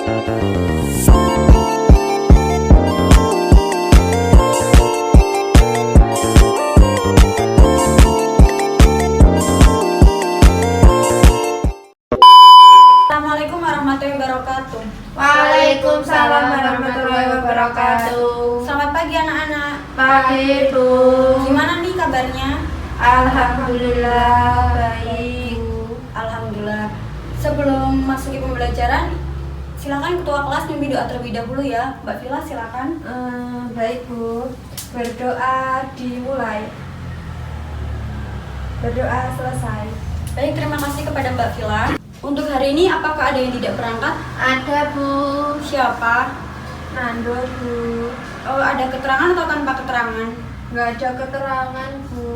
Assalamualaikum warahmatullahi wabarakatuh. Waalaikumsalam warahmatullahi wabarakatuh. Selamat pagi anak-anak. Pagi, Bu. Gimana nih kabarnya? Alhamdulillah baik. Alhamdulillah. Sebelum masuki pembelajaran, silakan ketua kelas memimpin doa terlebih dahulu ya. Mbak Vila silakan. Baik, Bu. Berdoa dimulai. Berdoa selesai. Baik, terima kasih kepada Mbak Vila. Untuk hari ini apakah ada yang tidak berangkat? Ada, Bu. Siapa? Nando, Bu. Oh, ada keterangan atau tanpa keterangan? Nggak ada keterangan, Bu.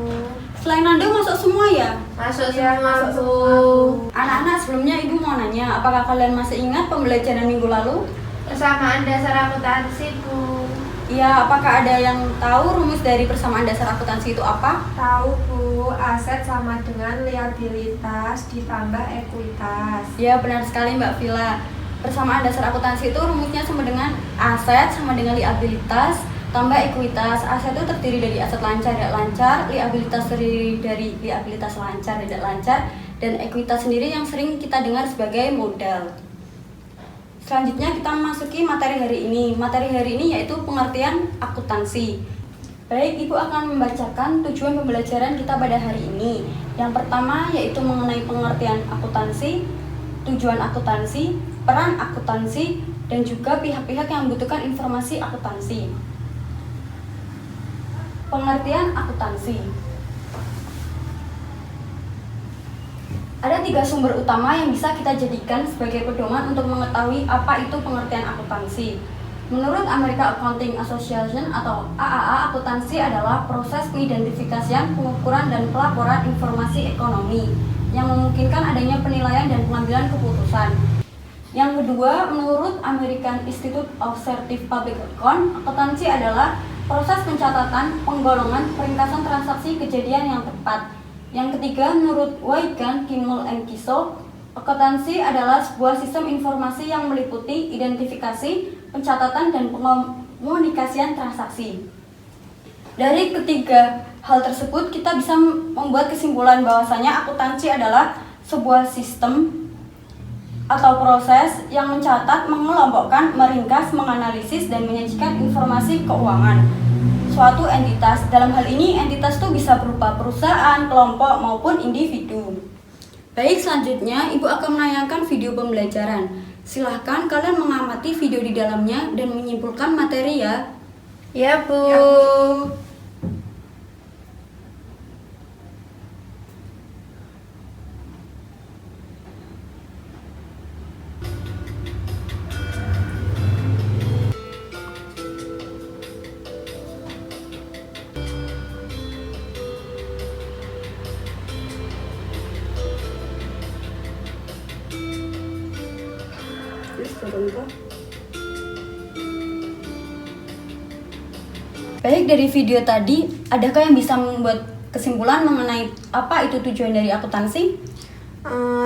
Selain Nando masuk semua ya? Masuk Ya, semua, masuk Bu. semua, Bu. Anak-anak, sebelumnya Ibu mau nanya, apakah kalian masih ingat pembelajaran minggu lalu? Persamaan dasar akuntansi, Bu. Iya, apakah ada yang tahu rumus dari persamaan dasar akuntansi itu apa? Tahu, Bu. Aset sama dengan liabilitas ditambah ekuitas. Ya, benar sekali Mbak Vila. Persamaan dasar akuntansi itu rumusnya sama dengan aset sama dengan liabilitas tambah ekuitas. Aset itu terdiri dari aset lancar tidak lancar, liabilitas terdiri dari liabilitas lancar tidak lancar, dan ekuitas sendiri yang sering kita dengar sebagai modal. Selanjutnya kita memasuki materi hari ini. Materi hari ini yaitu pengertian akuntansi. Baik, Ibu akan membacakan tujuan pembelajaran kita pada hari ini. Yang pertama yaitu mengenai pengertian akuntansi, tujuan akuntansi, peran akuntansi, dan juga pihak-pihak yang membutuhkan informasi akuntansi. Pengertian akuntansi. Ada 3 sumber utama yang bisa kita jadikan sebagai pedoman untuk mengetahui apa itu pengertian akuntansi. Menurut American Accounting Association atau AAA, akuntansi adalah proses pengidentifikasian, pengukuran, dan pelaporan informasi ekonomi yang memungkinkan adanya penilaian dan pengambilan keputusan. Yang kedua, menurut American Institute of Certified Public Account, akuntansi adalah proses pencatatan, penggolongan, peringkasan transaksi kejadian yang tepat. Yang ketiga, menurut Wigan, Kimmel, and Kiso, akuntansi adalah sebuah sistem informasi yang meliputi identifikasi, pencatatan, dan pengomunikasian transaksi. Dari ketiga hal tersebut, kita bisa membuat kesimpulan bahwasanya akuntansi adalah sebuah sistem atau proses yang mencatat, mengelompokkan, meringkas, menganalisis, dan menyajikan informasi keuangan suatu entitas. Dalam hal ini, entitas itu bisa berupa perusahaan, kelompok, maupun individu. Baik, selanjutnya Ibu akan menayangkan video pembelajaran. Silahkan kalian mengamati video di dalamnya dan menyimpulkan materi ya. Ya, Bu. Baik, dari video tadi, adakah yang bisa membuat kesimpulan mengenai apa itu tujuan dari akuntansi?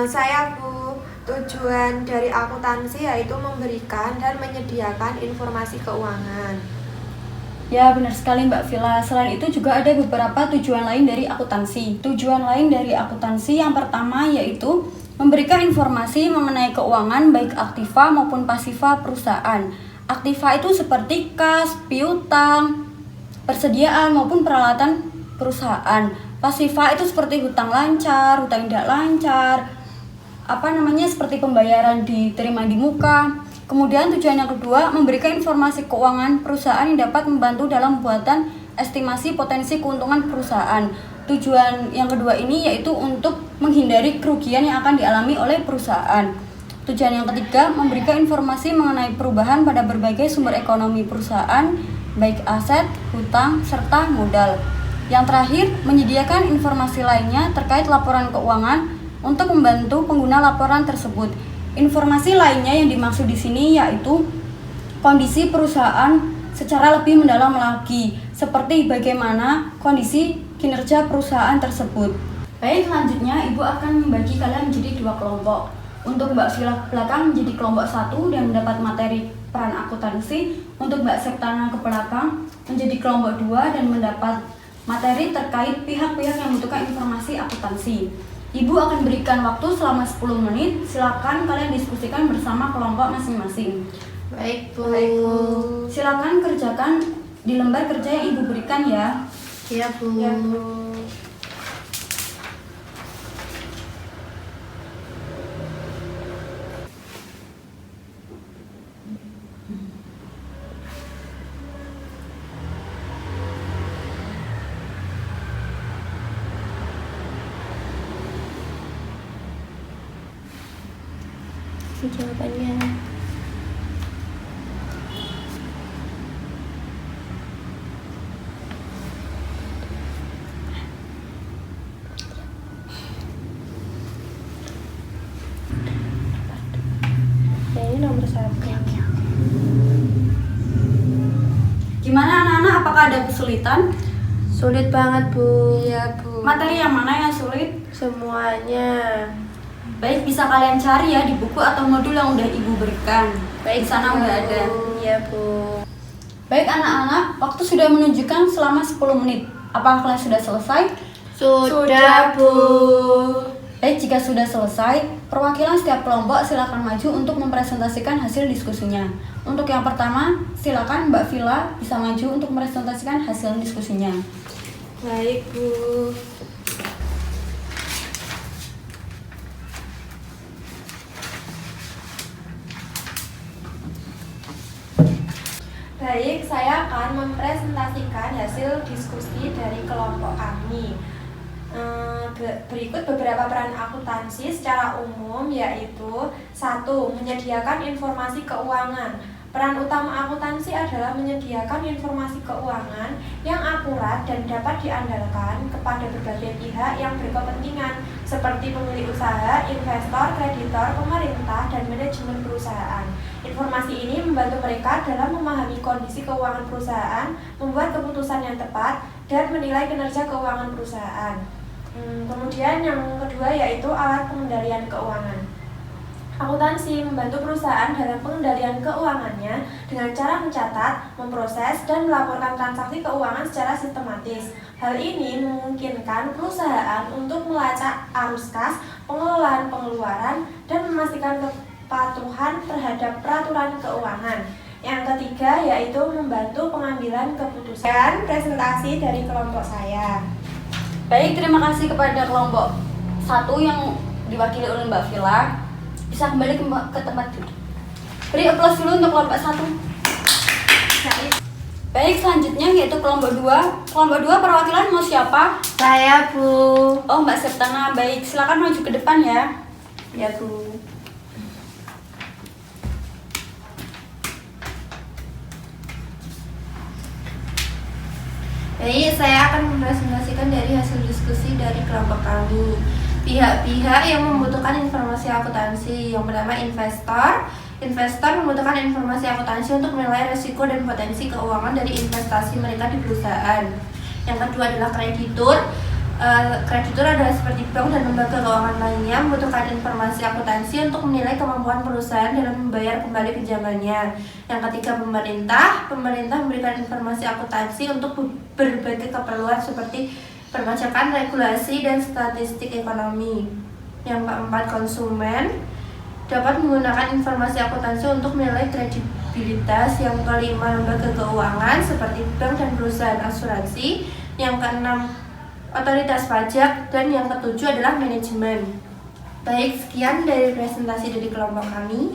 Saya, Bu. Tujuan dari akuntansi yaitu memberikan dan menyediakan informasi keuangan. Ya, benar sekali Mbak Vila. Selain itu juga ada beberapa tujuan lain dari akuntansi. Tujuan lain dari akuntansi yang pertama yaitu memberikan informasi mengenai keuangan baik aktiva maupun pasiva perusahaan. Aktiva itu seperti kas, piutang, persediaan maupun peralatan perusahaan. Pasiva itu seperti hutang lancar, hutang tidak lancar, seperti pembayaran diterima di muka. Kemudian tujuan yang kedua, memberikan informasi keuangan perusahaan yang dapat membantu dalam pembuatan estimasi potensi keuntungan perusahaan. Tujuan yang kedua ini yaitu untuk menghindari kerugian yang akan dialami oleh perusahaan. Tujuan yang ketiga, memberikan informasi mengenai perubahan pada berbagai sumber ekonomi perusahaan, baik aset, hutang, serta modal. Yang terakhir, menyediakan informasi lainnya terkait laporan keuangan untuk membantu pengguna laporan tersebut. Informasi lainnya yang dimaksud di sini yaitu kondisi perusahaan secara lebih mendalam lagi, seperti bagaimana kondisi kinerja perusahaan tersebut. Baik, selanjutnya Ibu akan membagi kalian menjadi 2 kelompok. Untuk Mbak Vila ke belakang menjadi kelompok 1 dan mendapat materi peran akuntansi. Untuk Mbak Septana ke belakang menjadi kelompok 2 dan mendapat materi terkait pihak-pihak yang membutuhkan informasi akuntansi. Ibu akan berikan waktu selama 10 menit. Silakan kalian diskusikan bersama kelompok masing-masing. Baik, Bu. Silakan kerjakan di lembar kerja yang Ibu berikan ya. Iya, Bu. Ya, Bu. Ini jawabannya. Ya, ini nomor 1. Gimana anak-anak, apakah ada kesulitan? Sulit banget, Bu. Iya, Bu. Materi yang mana yang sulit? Semuanya. Baik, bisa kalian cari ya di buku atau modul yang udah Ibu berikan. Di sana udah ada. Iya, Bu. Baik anak-anak, waktu sudah menunjukkan selama 10 menit. Apakah kalian sudah selesai? Sudah, Bu. Baik, jika sudah selesai, perwakilan setiap kelompok silakan maju untuk mempresentasikan hasil diskusinya. Untuk yang pertama, silakan Mbak Vila bisa maju untuk mempresentasikan hasil diskusinya. Baik, Bu. Baik, saya akan mempresentasikan hasil diskusi dari kelompok kami. Berikut beberapa peran akuntansi secara umum, yaitu 1. Menyediakan informasi keuangan. Peran utama akuntansi adalah menyediakan informasi keuangan yang akurat dan dapat diandalkan kepada berbagai pihak yang berkepentingan, seperti pemilik usaha, investor, kreditor, pemerintah, dan manajemen perusahaan. Informasi ini membantu mereka dalam memahami kondisi keuangan perusahaan, membuat keputusan yang tepat, dan menilai kinerja keuangan perusahaan. Kemudian yang kedua yaitu alat pengendalian keuangan. Akuntansi membantu perusahaan dalam pengendalian keuangannya dengan cara mencatat, memproses, dan melaporkan transaksi keuangan secara sistematis. Hal ini memungkinkan perusahaan untuk melacak arus kas, pengelolaan pengeluaran, dan memastikan kepatuhan terhadap peraturan keuangan. Yang ketiga yaitu membantu pengambilan keputusan. Presentasi dari kelompok saya. Baik, terima kasih kepada kelompok 1 yang diwakili oleh Mbak Vila. Bisa kembali ke tempat duduk. Beri aplaus dulu untuk kelompok 1. Baik, selanjutnya yaitu kelompok 2. Kelompok 2 perwakilan mau siapa? Saya, Bu. Oh, Mbak Septana. Baik, silakan maju ke depan ya. Ya, Bu. Baik, saya akan mempresentasikan dari hasil diskusi dari kelompok kami. Pihak-pihak yang membutuhkan informasi akuntansi. Yang pertama, investor. Investor membutuhkan informasi akuntansi untuk menilai risiko dan potensi keuangan dari investasi mereka di perusahaan. Yang kedua adalah kreditur. Kreditur adalah seperti bank dan lembaga keuangan lainnya membutuhkan informasi akuntansi untuk menilai kemampuan perusahaan dalam membayar kembali pinjamannya. Yang ketiga, pemerintah. Pemerintah memberikan informasi akuntansi untuk berbagai keperluan seperti perpajakan, regulasi, dan statistik ekonomi. Yang keempat, konsumen dapat menggunakan informasi akuntansi untuk menilai kredibilitas. Yang kelima, lembaga keuangan seperti bank dan perusahaan asuransi. Yang keenam, otoritas pajak. Dan yang ketujuh adalah manajemen. Baik, sekian dari presentasi dari kelompok kami.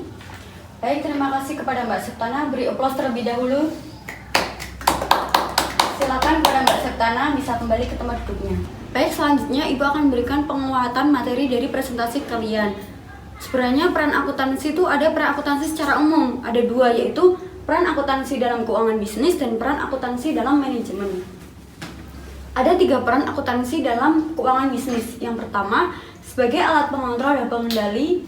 Baik, terima kasih kepada Mbak Septana. Beri aplaus terlebih dahulu. Silakan kepada Mbak Septana bisa kembali ke tempat duduknya. Baik, selanjutnya Ibu akan memberikan penguatan materi dari presentasi kalian. Sebenarnya peran akuntansi itu ada peran akuntansi secara umum. Ada 2, yaitu peran akuntansi dalam keuangan bisnis dan peran akuntansi dalam manajemen. Ada 3 peran akuntansi dalam keuangan bisnis. Yang pertama, sebagai alat pengontrol dan pengendali,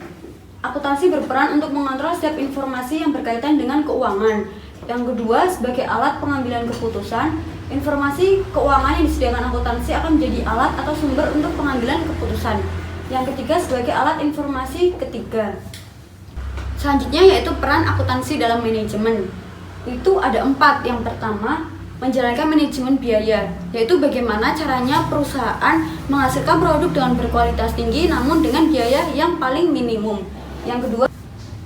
akuntansi berperan untuk mengontrol setiap informasi yang berkaitan dengan keuangan. Yang kedua, sebagai alat pengambilan keputusan, informasi keuangan yang disediakan akuntansi akan menjadi alat atau sumber untuk pengambilan keputusan. Yang ketiga sebagai alat informasi ketiga. Selanjutnya yaitu peran akuntansi dalam manajemen. Itu ada 4. Yang pertama, menjalankan manajemen biaya, yaitu bagaimana caranya perusahaan menghasilkan produk dengan berkualitas tinggi namun dengan biaya yang paling minimum.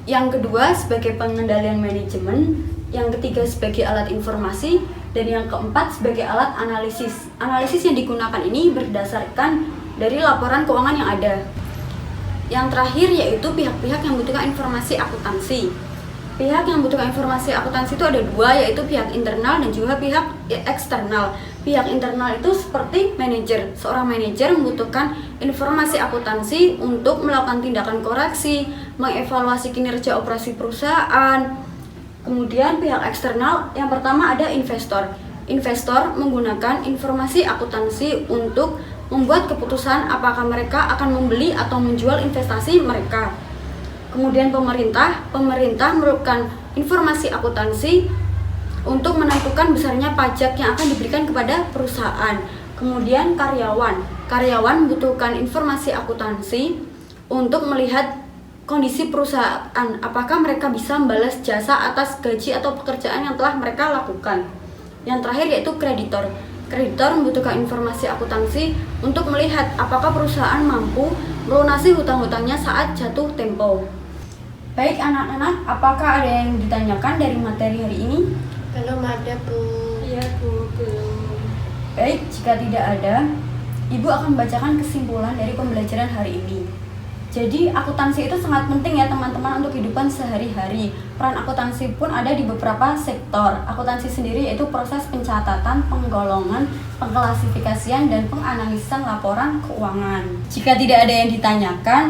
Yang kedua sebagai pengendalian manajemen, yang ketiga sebagai alat informasi, dan yang keempat sebagai alat analisis. Analisis yang digunakan ini berdasarkan dari laporan keuangan yang ada. Yang terakhir yaitu pihak-pihak yang membutuhkan informasi akuntansi. Pihak yang membutuhkan informasi akuntansi itu ada 2, yaitu pihak internal dan juga pihak eksternal. Pihak internal itu seperti manajer. Seorang manajer membutuhkan informasi akuntansi untuk melakukan tindakan koreksi, mengevaluasi kinerja operasi perusahaan. Kemudian pihak eksternal, yang pertama ada investor. Investor menggunakan informasi akuntansi untuk membuat keputusan apakah mereka akan membeli atau menjual investasi mereka. Kemudian pemerintah memerlukan informasi akuntansi untuk menentukan besarnya pajak yang akan diberikan kepada perusahaan. Kemudian karyawan membutuhkan informasi akuntansi untuk melihat kondisi perusahaan, apakah mereka bisa membalas jasa atas gaji atau pekerjaan yang telah mereka lakukan. Yang terakhir yaitu kreditor. Kreditor membutuhkan informasi akuntansi untuk melihat apakah perusahaan mampu melunasi hutang-hutangnya saat jatuh tempo. Baik anak-anak, apakah ada yang ditanyakan dari materi hari ini? Belum ada, Bu. Iya Bu, belum. Baik, jika tidak ada, Ibu akan membacakan kesimpulan dari pembelajaran hari ini. Jadi, akuntansi itu sangat penting ya teman-teman untuk kehidupan sehari-hari. Peran akuntansi pun ada di beberapa sektor. Akuntansi sendiri yaitu proses pencatatan, penggolongan, pengklasifikasian, dan penganalisan laporan keuangan. Jika tidak ada yang ditanyakan,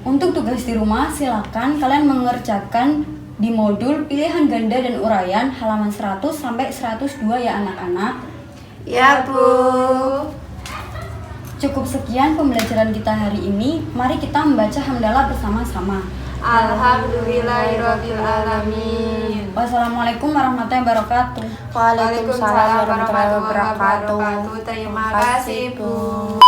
untuk tugas di rumah silakan kalian mengerjakan di modul pilihan ganda dan uraian halaman 100 sampai 102 ya anak-anak. Ya, Bu. Cukup sekian pembelajaran kita hari ini. Mari kita membaca hamdalah bersama-sama. Alhamdulillahirabbil alamin. Wassalamualaikum warahmatullahi wabarakatuh. Waalaikumsalam warahmatullahi wabarakatuh. Terima kasih Bu.